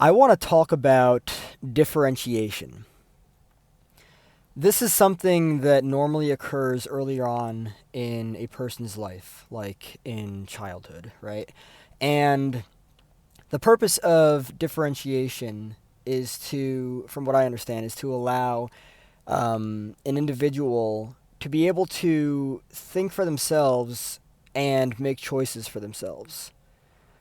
I want to talk about differentiation. This is something that normally occurs earlier on in a person's life, like in childhood, right? And the purpose of differentiation is to, from what I understand, is to allow an individual to be able to think for themselves and make choices for themselves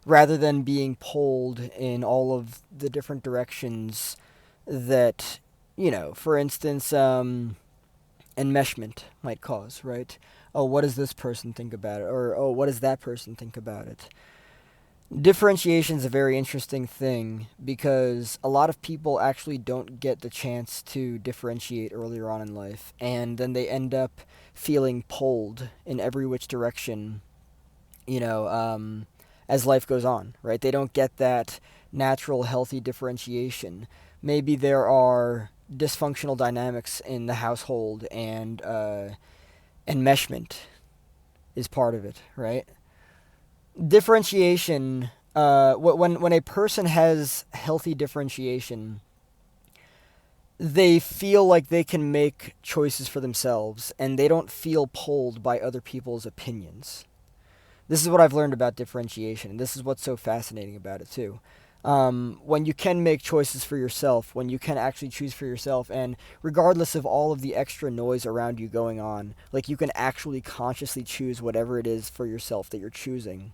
rather than being pulled in all of the different directions that, for instance, enmeshment might cause, right? Oh, what does this person think about it? Or, oh, what does that person think about it? Differentiation is a very interesting thing because a lot of people actually don't get the chance to differentiate earlier on in life, and then they end up feeling pulled in every which direction, you know, as life goes on, right? They don't get that natural, healthy differentiation. Maybe there are dysfunctional dynamics in the household, and enmeshment is part of it, right? Differentiation, when a person has healthy differentiation, they feel like they can make choices for themselves, and they don't feel pulled by other people's opinions. This is what I've learned about differentiation, and this is what's so fascinating about it too. When you can make choices for yourself, when you can actually choose for yourself, and regardless of all of the extra noise around you going on, like you can actually consciously choose whatever it is for yourself that you're choosing,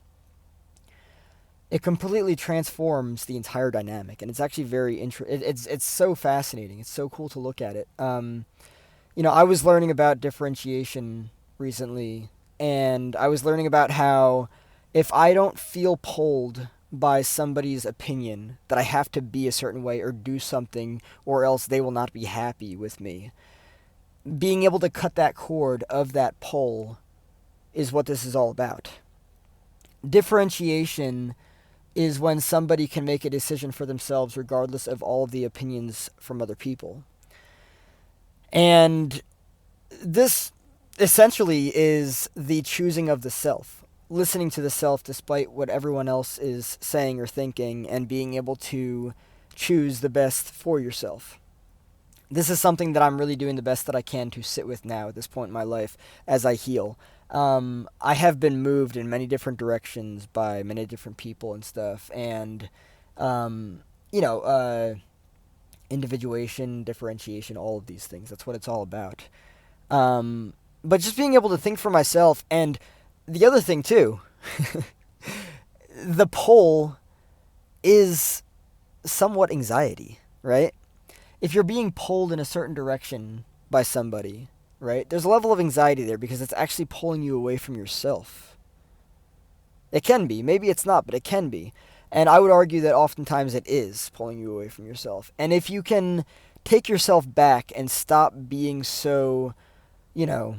it completely transforms the entire dynamic, and it's actually it's so fascinating. It's so cool to look at it. I was learning about differentiation recently, and I was learning about how if I don't feel pulled by somebody's opinion that I have to be a certain way or do something or else they will not be happy with me, being able to cut that cord of that pull is what this is all about. Differentiation is when somebody can make a decision for themselves regardless of all of the opinions from other people. And this essentially is the choosing of the self, listening to the self despite what everyone else is saying or thinking, and being able to choose the best for yourself. This is something that I'm really doing the best that I can to sit with now at this point in my life as I heal. I have been moved in many different directions by many different people and stuff, and um, you know, uh, individuation, differentiation, all of these things. That's what it's all about. But just being able to think for myself, and the other thing too, the pull is somewhat anxiety, right? If you're being pulled in a certain direction by somebody, right, there's a level of anxiety there because it's actually pulling you away from yourself. It can be. Maybe it's not, but it can be. And I would argue that oftentimes it is pulling you away from yourself. And if you can take yourself back and stop being so, you know,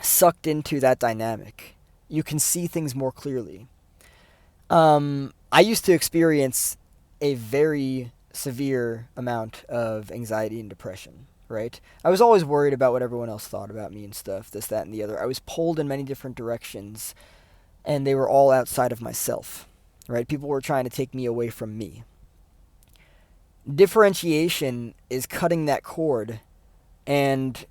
sucked into that dynamic, you can see things more clearly. I used to experience a very severe amount of anxiety and depression, right? I was always worried about what everyone else thought about me and stuff, this, that, and the other. I was pulled in many different directions, and they were all outside of myself, right? People were trying to take me away from me. Differentiation is cutting that cord and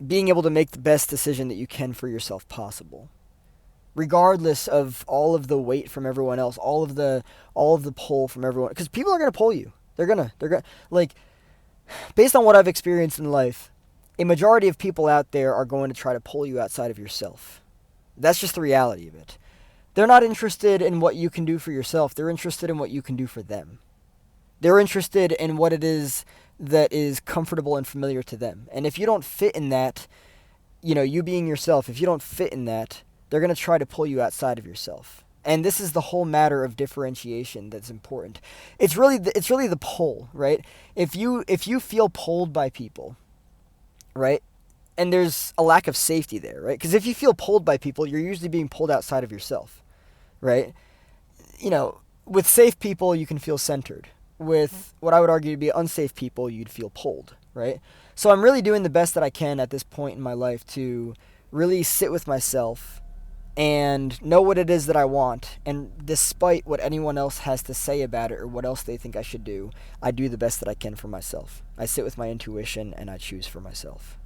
being able to make the best decision that you can for yourself possible, regardless of all of the weight from everyone else, all of the pull from everyone, because people are going to pull you. They're gonna like, based on what I've experienced in life, a majority of people out there are going to try to pull you outside of yourself. That's just the reality of it. They're not interested in what you can do for yourself. They're interested in what you can do for them. They're interested in what it is that is comfortable and familiar to them. And if you don't fit in that, you being yourself, if you don't fit in that, they're going to try to pull you outside of yourself. And this is the whole matter of differentiation that's important. It's really the pull, right? If you feel pulled by people, right? And there's a lack of safety there, right? Because if you feel pulled by people, you're usually being pulled outside of yourself, right? With safe people, you can feel centered. With what I would argue to be unsafe people, you'd feel pulled, right? So I'm really doing the best that I can at this point in my life to really sit with myself and know what it is that I want. And despite what anyone else has to say about it or what else they think I should do, I do the best that I can for myself. I sit with my intuition and I choose for myself.